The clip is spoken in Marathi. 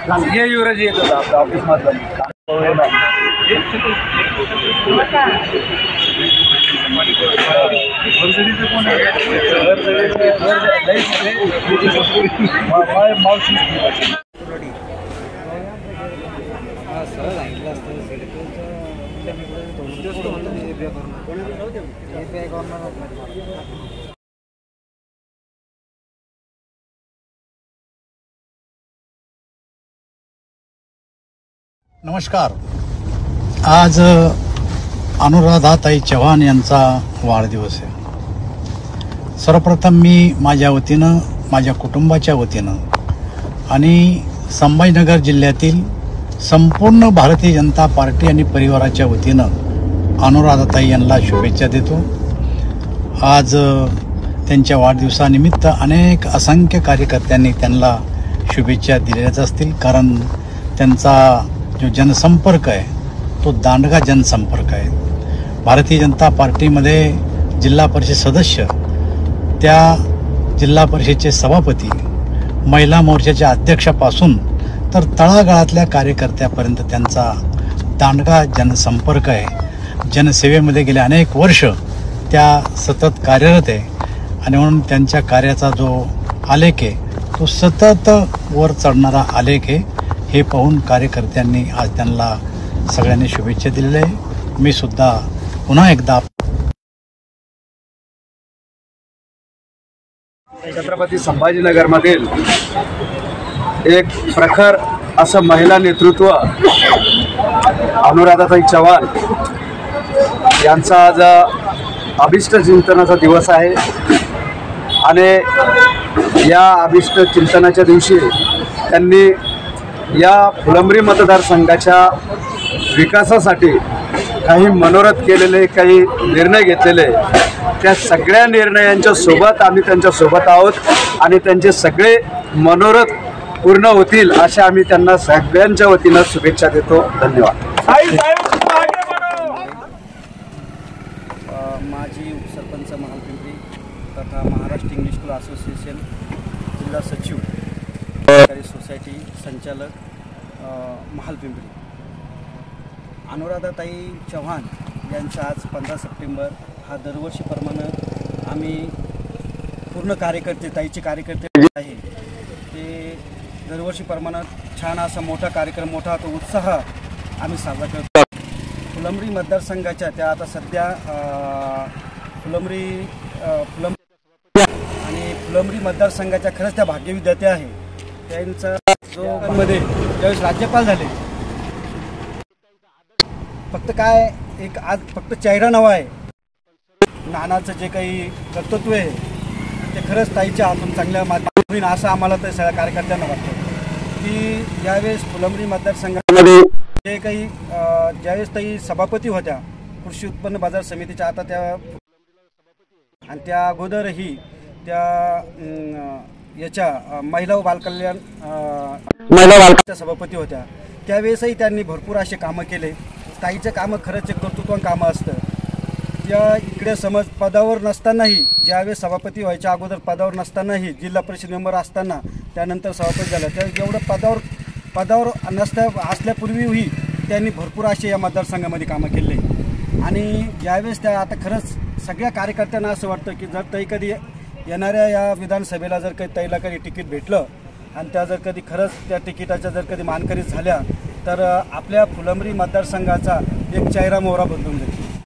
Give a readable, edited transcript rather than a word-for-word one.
ये युवराज येत होता आपल्या ऑफिस मधलं नमस्कार। आज अनुराधाताई चव्हाण यांचा वाढदिवस आहे। सर्वप्रथम मी माझ्या वतीनं, माझ्या कुटुंबाच्या वतीनं आणि संभाजीनगर जिल्ह्यातील संपूर्ण भारतीय जनता पार्टी आणि परिवाराच्या वतीनं अनुराधाताई यांना शुभेच्छा देतो। आज त्यांच्या वाढदिवसानिमित्त अनेक असंख्य कार्यकर्त्यांनी त्यांना शुभेच्छा दिलेल्याच असतील, कारण त्यांचा जो जनसंपर्क आहे तो दांडगा जनसंपर्क आहे। भारतीय जनता पार्टीमध्ये जिल्हा परिषद सदस्य, त्या जिल्हा परिषदेचे सभापती, महिला मोर्चाच्या अध्यक्षापासून तर तळागाळातल्या कार्यकर्त्यापर्यंत त्यांचा दांडगा जनसंपर्क आहे। जनसेवेमध्ये गेले अनेक वर्ष त्या सतत कार्यरत आहे आणि म्हणून त्यांच्या कार्याचा जो आलेख आहे तो सतत वर चढणारा आलेख आहे। हे पाहून कार्यकर्त्यांनी आज त्यांना सगळ्यांनी शुभेच्छा दिलेल्या आहे। मी सुद्धा पुन्हा एकदा छत्रपती संभाजीनगरमधील एक प्रखर असं महिला नेतृत्व अनुराधाताई चव्हाण यांचा आज अभिष्ट चिंतनाचा दिवस आहे आणि या अभिष्ट चिंतनाच्या दिवशी त्यांनी या फुलंब्री मतदारसंघाच्या विकासासाठी काही मनोरथ केलेले, काही निर्णय घेतलेले, त्या सगळ्या निर्णयांच्या सोबत आम्ही त्यांच्या सोबत आहोत आणि त्यांचे सगळे मनोरथ पूर्ण होतील अशा आम्ही त्यांना सगळ्यांच्या वतीनं शुभेच्छा देतो। धन्यवाद। माजी उपसरपंच महालपिंपरी तथा महाराष्ट्र इंग्लिश स्कूल असोसिएशन जिल्हा सचिव, सरकारी सोसायटी संचालक महालपिंपरी, अनुराधाताई चव्हाण यांचा आज 15 सप्टेंबर हा दरवर्षीप्रमाणे आम्ही पूर्ण कार्यकर्ते, ताईचे कार्यकर्ते जे आहे ते दरवर्षीप्रमाणे छान असा मोठा कार्यक्रम, मोठा तो उत्साह आम्ही साजरा करतो। फुलंब्री मतदारसंघाच्या त्या आता सध्या फुलंब्री आणि फुलंब्री मतदारसंघाच्या खरंच त्या भाग्य विद्यार्थी आहे। त्यांचा जो मध्ये ज्यावेळेस राज्यपाल झाले, फक्त काय एक आज फक्त चेहरा नवा आहे, नानाचं जे काही कर्तृत्व आहे ते खरंच ताईच्या हातून चांगल्या माध्यमातून होईल असं आम्हाला तर सगळ्या कार्यकर्त्यांना वाटतं की यावेळेस फुलंब्री मतदारसंघामध्ये जे काही ज्यावेळेस ताई सभापती होत्या कृषी उत्पन्न बाजार समितीच्या, आता त्या आणि त्या अगोदरही त्या याच्या महिला व बालकल्याण सभापती होत्या, त्यावेळेसही त्यांनी भरपूर असे कामं केले। ताईचं कामं खरंच एक कर्तृत्वान कामं असतं। त्या इकडे समज पदावर नसतानाही, ज्यावेळेस सभापती व्हायच्या अगोदर पदावर नसतानाही, जिल्हा परिषद मेंबर असताना, त्यानंतर सभापती झाला, त्या जेवढं पदावर असल्यापूर्वीही त्यांनी भरपूर असे या मतदारसंघामध्ये कामं केले। आणि ज्यावेळेस त्या आता खरंच सगळ्या कार्यकर्त्यांना असं वाटतं की जर ताई कधी येणाऱ्या या विधानसभेला जर काही ताईला कधी तिकीट भेटलं आणि त्या जर कधी खरंच त्या तिकिटाच्या जर कधी मानकरी झाल्या तर आपल्या फुलंब्री मतदारसंघाचा एक चेहरा मोहरा बदलून जाईल।